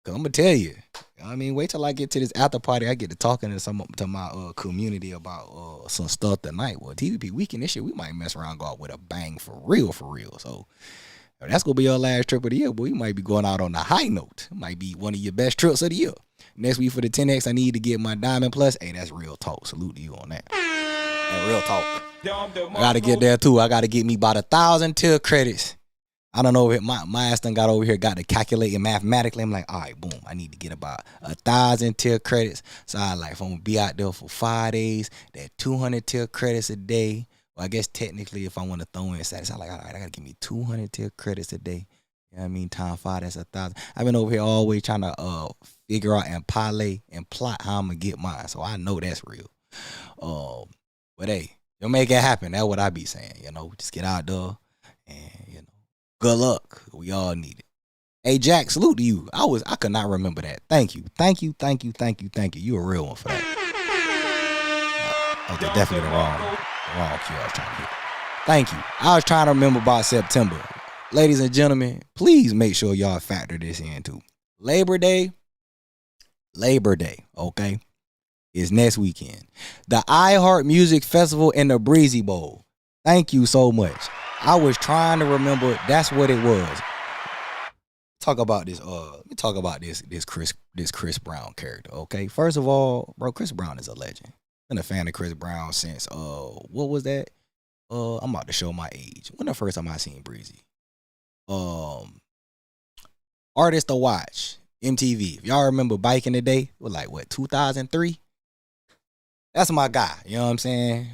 Cause I'm gonna tell you. I mean, wait till I get to this after party. I get to talking to my community about some stuff tonight. Well, TVP weekend this year, we might mess around, go out with a bang for real. So if that's gonna be your last trip of the year, boy, you might be going out on a high note. It might be one of your best trips of the year. Next week for the 10X, I need to get my Diamond Plus. Hey, that's real talk. Salute to you on that. And real talk. I gotta get there too. I gotta get me about 1,000 tier credits. I don't know if my ass done got over here, got to calculate it mathematically. I'm like, all right, boom, I need to get about 1,000 tier credits. So I like, if I'm gonna be out there for 5 days, that 200 tier credits a day. Well, I guess technically if I want to throw in stats, I'm like, all right, I gotta give me 200 tier credits a day. You know what I mean? Time 5, that's 1,000. I've been over here always trying to figure out and parlay and plot how I'm gonna get mine. So I know that's real. But hey, you'll make it happen. That's what I be saying. Just get out there and good luck. We all need it. Hey Jack, salute to you. I could not remember that. Thank you. You a real one for that. Okay, definitely the wrong cue I was trying to hit. Thank you. I was trying to remember about September. Ladies and gentlemen, please make sure y'all factor this in too. Labor Day, okay, is next weekend. The iHeart Music Festival and the Breezy Bowl. Thank you so much. I was trying to remember. That's what it was. Talk about this. Let me talk about this Chris Brown character. Okay, first of all, bro, Chris Brown is a legend. Been a fan of Chris Brown since what was that? I'm about to show my age. When the first time I seen Breezy? Artist to watch, MTV. If y'all remember back in the day, it was like what, 2003? That's my guy. You know what I'm saying?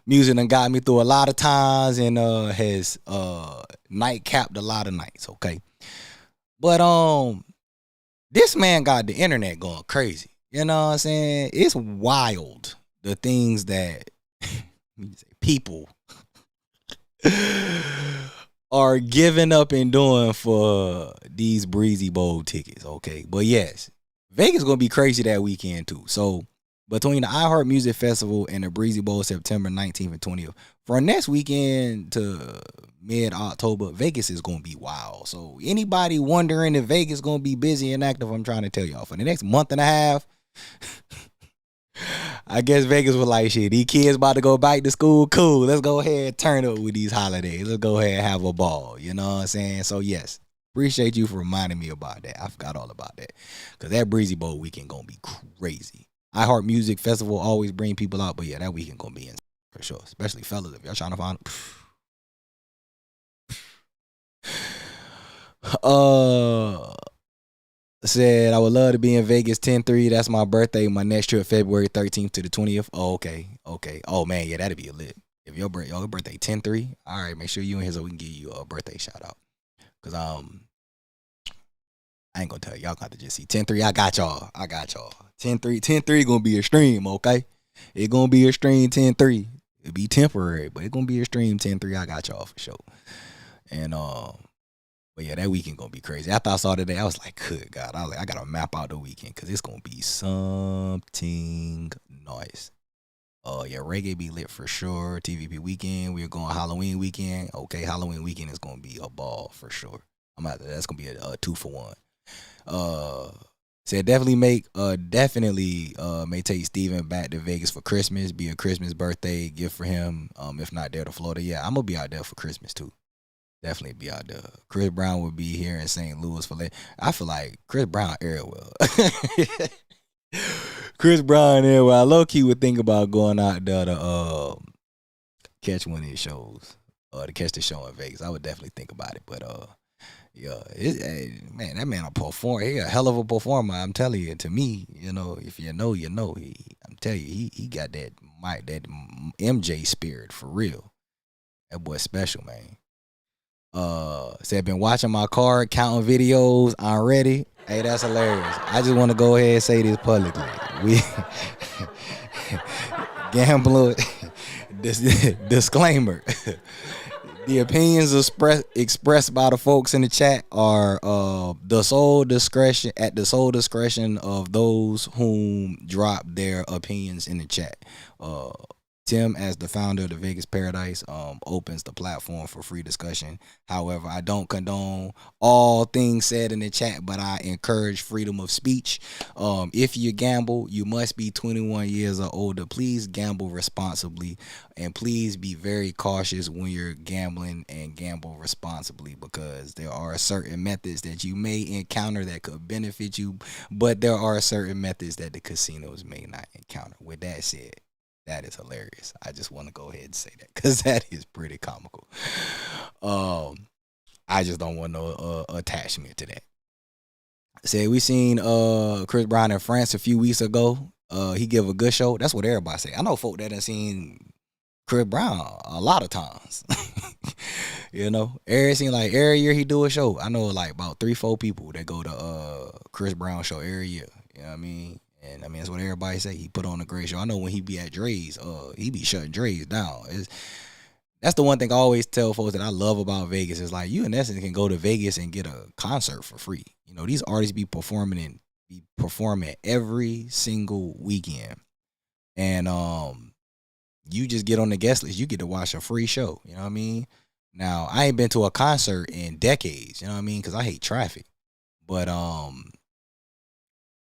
Music done got me through a lot of times and has night capped a lot of nights. Okay, but this man got the internet going crazy. You know what I'm saying? It's wild the things that people are giving up and doing for these Breezy Bowl tickets, okay? But yes, Vegas gonna be crazy that weekend too. So between the iHeart Music Festival and the Breezy Bowl September 19th and 20th, for next weekend to mid-October, Vegas is gonna be wild. So anybody wondering if Vegas gonna be busy and active, I'm trying to tell y'all, for the next month and a half, I guess Vegas was like, shit, these kids about to go back to school. Cool. Let's go ahead and turn up with these holidays. Let's go ahead and have a ball. You know what I'm saying? So, yes, appreciate you for reminding me about that. I forgot all about that. Because that Breezy Bowl weekend going to be crazy. iHeart Music Festival always bring people out. But, yeah, that weekend going to be in for sure. Especially fellas, if y'all trying to find said I would love to be in Vegas 10-3. That's my birthday. My next trip February 13th to the 20th. Oh, okay. Oh man, yeah, that'd be a lit. If your birthday 10-3, all right, make sure you in here so we can give you a birthday shout out. Cause I ain't gonna tell you. Y'all got to just see 10-3. I got y'all. 10-3 gonna be a stream, okay? It gonna be a stream 10-3. It'll be temporary, but it gonna be a stream 10-3. I got y'all for sure. And but yeah, that weekend gonna be crazy. After I saw today, I was like, good God. I was like, I gotta map out the weekend because it's gonna be something nice. Yeah, reggae be lit for sure. TVP weekend. We're going Halloween weekend. Okay, Halloween weekend is gonna be a ball for sure. That's gonna be a 2-for-1. Said definitely may take Steven back to Vegas for Christmas. Be a Christmas birthday gift for him. If not there to Florida. Yeah, I'm gonna be out there for Christmas too. Definitely be out there. Chris Brown would be here in St. Louis for late. I feel like Chris Brown everywhere. Chris Brown everywhere. I low-key would think about going out there to catch one of his shows. To catch the show in Vegas. I would definitely think about it. But yeah, man, that man a performer. He a hell of a performer. I'm telling you. To me, if you know, you know. I'm telling you, he got that MJ spirit for real. That boy special, man. Said been watching my card, counting videos. I'm ready. Hey, that's hilarious. I just want to go ahead and say this publicly. We gambler. Disclaimer. The opinions expressed by the folks in the chat are the sole discretion of those whom drop their opinions in the chat. Tim, as the founder of the Vegas Paradise, opens the platform for free discussion. However, I don't condone all things said in the chat, but I encourage freedom of speech. If you gamble, you must be 21 years or older. Please gamble responsibly, and please be very cautious when you're gambling and gamble responsibly, because there are certain methods that you may encounter that could benefit you, but there are certain methods that the casinos may not encounter. With that said, that is hilarious. I just want to go ahead and say that because that is pretty comical. I just don't want no attachment to that. Say we seen Chris Brown in France a few weeks ago. He give a good show. That's what everybody say. I know folk that done seen Chris Brown a lot of times. Every year he do a show. I know like about 3-4 people that go to Chris Brown show every year. You know what I mean? And I mean that's what everybody say. He put on a great show. I know when he be at Dre's, he be shutting Dre's down. That's the one thing I always tell folks that I love about Vegas is like you in essence can go to Vegas and get a concert for free. These artists be performing every single weekend. And you just get on the guest list, you get to watch a free show. You know what I mean? Now, I ain't been to a concert in decades, you know what I mean? Because I hate traffic. But I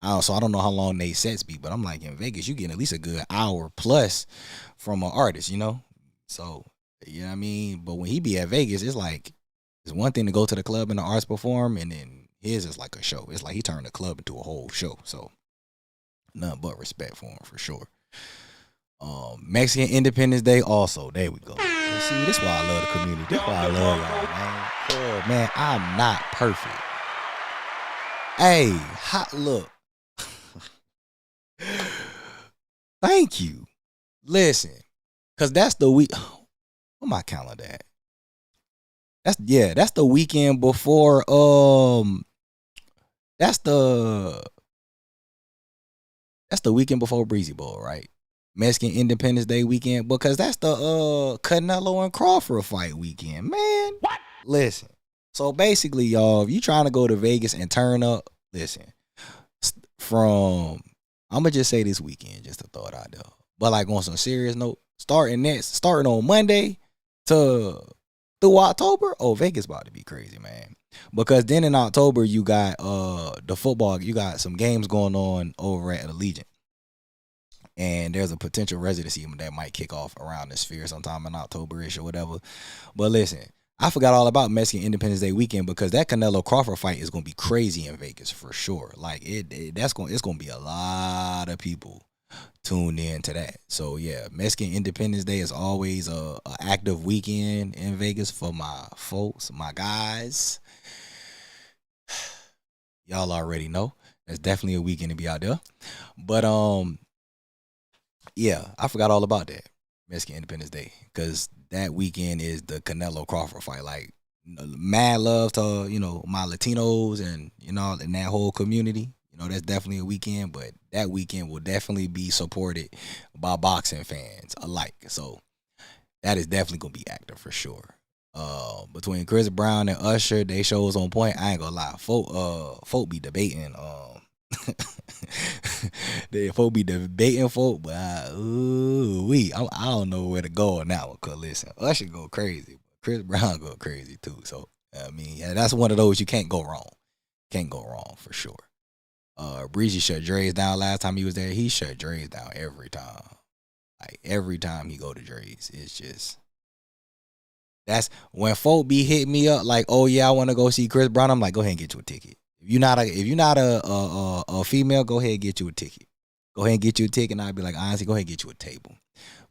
don't know how long they sets be, but I'm like in Vegas, you get at least a good hour plus from an artist, So, you know what I mean? But when he be at Vegas, it's like it's one thing to go to the club and the artist perform, and then his is like a show. It's like he turned the club into a whole show. So nothing but respect for him for sure. Mexican Independence Day also. There we go. See, this is why I love the community. This is why I love y'all, man. Oh, man, I'm not perfect. Hey, look. Thank you. Listen, cause that's the week. What my calendar at? That's the weekend before. That's the weekend before Breezy Bowl, right? Mexican Independence Day weekend, because that's the Canelo and Crawford fight weekend, man. What? Listen. So basically, y'all, if you trying to go to Vegas and turn up, listen. I'm gonna just say this weekend, just to throw it out there. But like on some serious note, starting on Monday through October, Vegas about to be crazy, man. Because then in October you got the football, you got some games going on over at Allegiant. And there's a potential residency that might kick off around the Sphere sometime in October-ish or whatever. But listen, I forgot all about Mexican Independence Day weekend because that Canelo Crawford fight is gonna be crazy in Vegas for sure. Like it's gonna be a lot of people tuned in to that. So yeah, Mexican Independence Day is always a active weekend in Vegas for my folks, my guys. Y'all already know. It's definitely a weekend to be out there. But yeah, I forgot all about that. Mexican Independence Day. Because that weekend is the Canelo Crawford fight. Like, mad love to, my Latinos and, and that whole community. That's definitely a weekend. But that weekend will definitely be supported by boxing fans alike. So, that is definitely going to be active for sure. Between Chris Brown and Usher, they shows on point. I ain't gonna lie. Folk be debating. They folk be debating folk, but I don't know where to go on that one. Cause listen, Usher go crazy, but Chris Brown go crazy too. So I mean, yeah, that's one of those you can't go wrong. Can't go wrong for sure. Breezy shut Dre's down last time he was there. He shut Dre's down every time. Like every time he go to Dre's, it's just. That's when folk be hitting me up like, oh yeah, I want to go see Chris Brown. I'm like, go ahead and get you a ticket. If you're not a female, go ahead and get you a ticket. Go ahead and get you a ticket, and I'd be like, honestly, go ahead and get you a table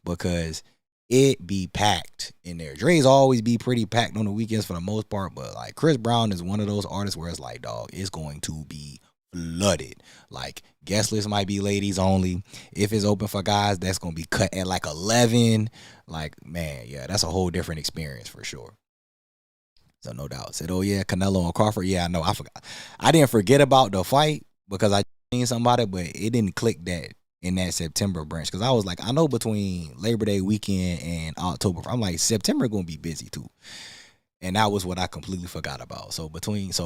because it be packed in there. Dre's always be pretty packed on the weekends for the most part, but like Chris Brown is one of those artists where it's like, dog, it's going to be flooded. Like guest list might be ladies only. If it's open for guys, that's gonna be cut at like 11. Like, man, yeah, that's a whole different experience for sure. So no doubt. Said, oh yeah, Canelo and Crawford. Yeah, I know. I forgot. I didn't forget about the fight because I seen somebody, but it didn't click that in that September branch. Because I was like, I know between Labor Day weekend and October, I'm like, September gonna be busy too. And that was what I completely forgot about. So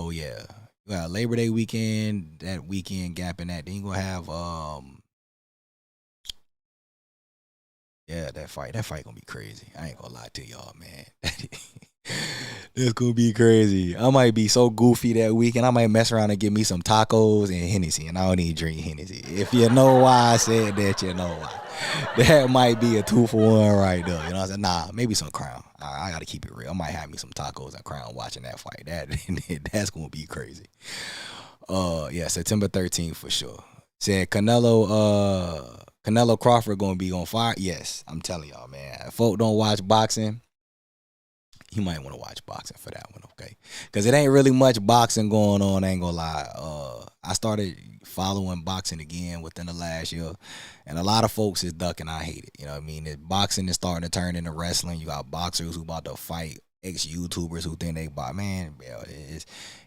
yeah. Well, Labor Day weekend, that weekend gap in that, then you gonna have that fight gonna be crazy. I ain't gonna lie to y'all, man. It's gonna be crazy. I might be so goofy that weekend. I might mess around and get me some tacos and Hennessy, and I don't even drink Hennessy. If you know why I said that, you know why. That might be a 2-for-1 right there. You know what I'm saying? Nah, maybe some Crown. I gotta keep it real. I might have me some tacos and Crown watching that fight. That's gonna be crazy. Yeah, September 13th for sure. Said Canelo Crawford gonna be on fire. Yes, I'm telling y'all, man. If folk don't watch boxing, you might want to watch boxing for that one, okay? Because it ain't really much boxing going on, I ain't gonna lie. I started following boxing again within the last year, and a lot of folks is ducking. I hate it. You know what I mean? Boxing is starting to turn into wrestling. You got boxers who about to fight ex-YouTubers who think they bought. Man,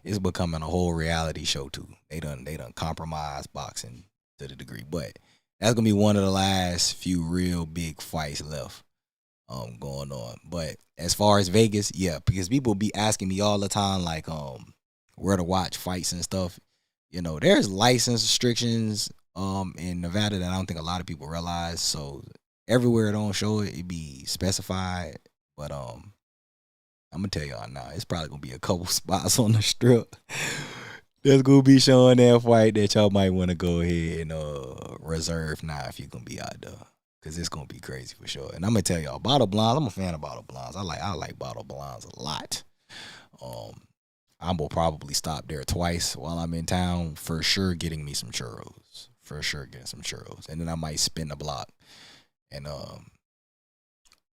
it's becoming a whole reality show too. They done compromise boxing to the degree. But that's gonna be one of the last few real big fights left going on. But as far as Vegas, yeah, because people be asking me all the time like where to watch fights and stuff. There's license restrictions in Nevada that I don't think a lot of people realize. So everywhere it don't show it, it be specified. But I'm gonna tell y'all now, it's probably gonna be a couple spots on the strip that's gonna be showing that fight that y'all might want to go ahead and reserve now if you're gonna be out there. Cause it's gonna be crazy for sure. And I'm gonna tell y'all, bottle blondes, I'm a fan of bottle blondes. I like bottle blondes a lot. I'm gonna probably stop there twice while I'm in town, for sure getting me some churros. For sure getting some churros. And then I might spin the block and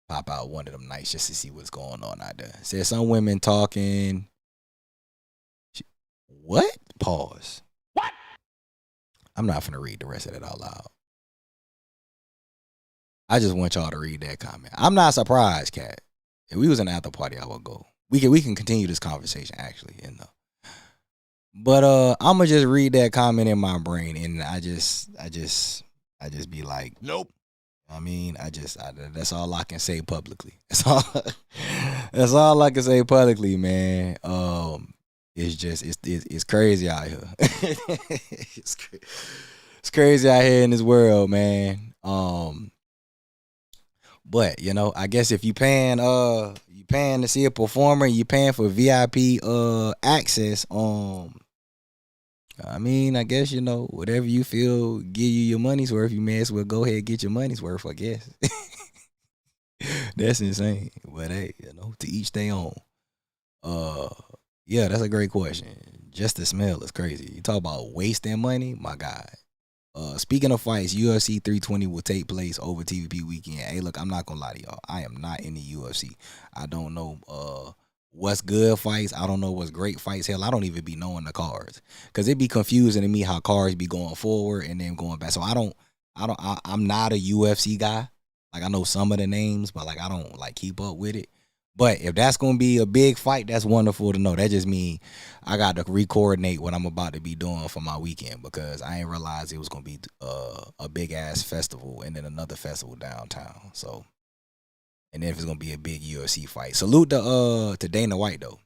pop out one of them nights just to see what's going on out there. Said some women talking. What? Pause. What? I'm not finna read the rest of it out loud. I just want y'all to read that comment. I'm not surprised, Cat. If we was in an after party, I would go. We can continue this conversation actually, But I'ma just read that comment in my brain, and I just be like, nope. I mean, that's all I can say publicly. That's all I can say publicly, man. It's crazy out here. it's crazy out here in this world, man. But I guess if you paying to see a performer, you paying for VIP access. I mean, I guess whatever you feel give you your money's worth. You may as well go ahead and get your money's worth. I guess that's insane. But hey, to each their own. Yeah, that's a great question. Just the smell is crazy. You talk about wasting money, my God. Speaking of fights, UFC 320 will take place over TVP weekend. Hey, look, I'm not gonna lie to y'all. I am not in the UFC. I don't know what's good fights. I don't know what's great fights. Hell, I don't even be knowing the cards because it be confusing to me how cards be going forward and then going back. So I'm not a UFC guy. Like I know some of the names, but like I don't like keep up with it. But if that's going to be a big fight, that's wonderful to know. That just means I got to re-coordinate what I'm about to be doing for my weekend because I didn't realize it was going to be a big-ass festival and then another festival downtown. So, and then if it's going to be a big UFC fight. Salute to Dana White, though.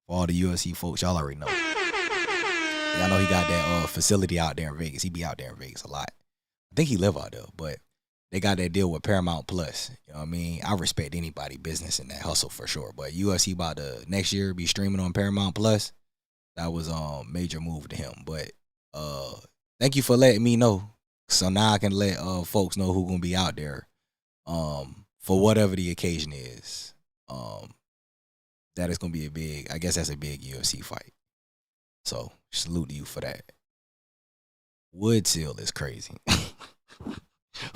For all the UFC folks, y'all already know. Y'all know he got that facility out there in Vegas. He be out there in Vegas a lot. I think he live out there, but they got that deal with Paramount Plus. You know what I mean? I respect anybody business in that hustle for sure. But UFC about to next year be streaming on Paramount Plus. That was a major move to him. But thank you for letting me know. So now I can let folks know who's gonna be out there for whatever the occasion is. That is gonna be I guess that's a big UFC fight. So salute to you for that. Wood Seal is crazy.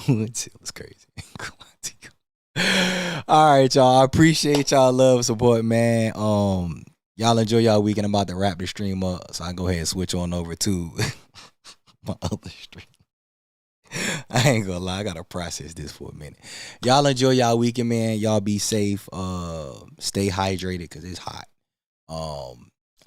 Wood Seal is crazy. All right, y'all. I appreciate y'all love and support, man. Y'all enjoy y'all weekend. I'm about to wrap the stream up, so I can go ahead and switch on over to my other stream. I ain't gonna lie, I gotta process this for a minute. Y'all enjoy y'all weekend, man. Y'all be safe. Stay hydrated because it's hot.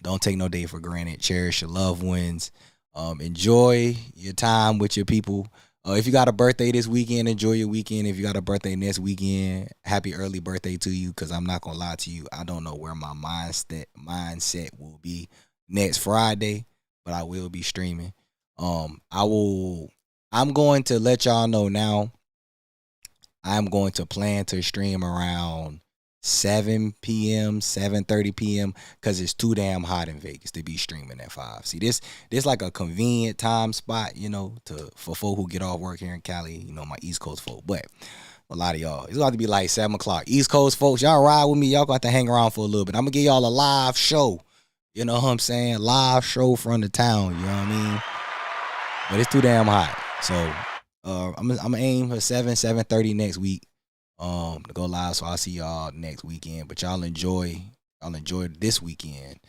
Don't take no day for granted. Cherish your loved ones. Enjoy your time with your people. If you got a birthday this weekend, enjoy your weekend. If you got a birthday next weekend, happy early birthday to you. Because I'm not gonna lie to you, I don't know where my mindset will be next Friday, but I will be streaming. I'm going to let y'all know now. I'm going to plan to stream around 7 p.m., 7:30 p.m. because it's too damn hot in Vegas to be streaming at 5. See, this like a convenient time spot, for folk who get off work here in Cali, my East Coast folk. But a lot of y'all, it's going to be like 7 o'clock. East Coast folks, y'all ride with me. Y'all got to hang around for a little bit. I'm going to give y'all a live show. You know what I'm saying? Live show from the town, you know what I mean? But it's too damn hot. So I'm going to aim for 7:30 next week. To go live, so I'll see y'all next weekend. But y'all enjoy this weekend.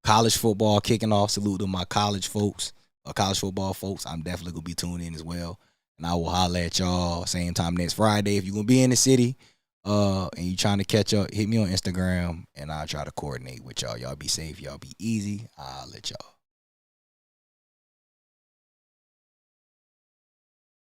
College football kicking off. Salute to my college folks, college football folks. I'm definitely gonna be tuning in as well, and I will holler at y'all same time next Friday. If you're gonna be in the city, and you trying to catch up, hit me on Instagram and I'll try to coordinate with y'all. Y'all be safe. Y'all be easy. I'll let y'all.